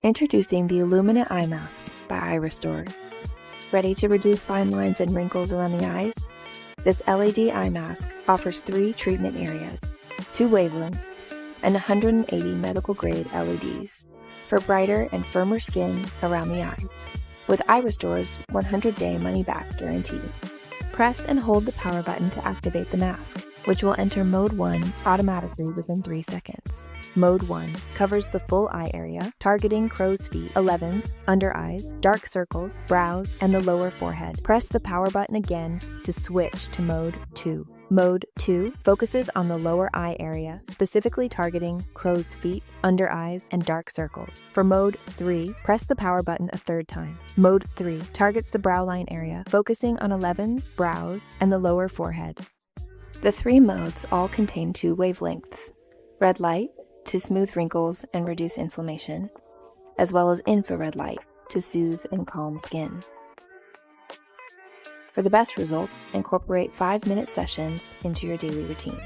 Introducing the Illumina Eye Mask by iRESTORE. Ready to reduce fine lines and wrinkles around the eyes? This LED eye mask offers 3 treatment areas, 2 wavelengths, and 180 medical-grade LEDs for brighter and firmer skin around the eyes, with iRESTORE's 100-day money-back guarantee. Press and hold the power button to activate the mask, which will enter Mode 1 automatically within 3 seconds. Mode 1 covers the full eye area, targeting crow's feet, 11s, under eyes, dark circles, brows, and the lower forehead. Press the power button again to switch to Mode 2. Mode 2 focuses on the lower eye area, specifically targeting crow's feet, under eyes, and dark circles. For Mode 3, press the power button a third time. Mode 3 targets the brow line area, focusing on 11s, brows, and the lower forehead. The 3 modes all contain 2 wavelengths: red light to smooth wrinkles and reduce inflammation, as well as infrared light to soothe and calm skin. For the best results, incorporate 5-minute sessions into your daily routine.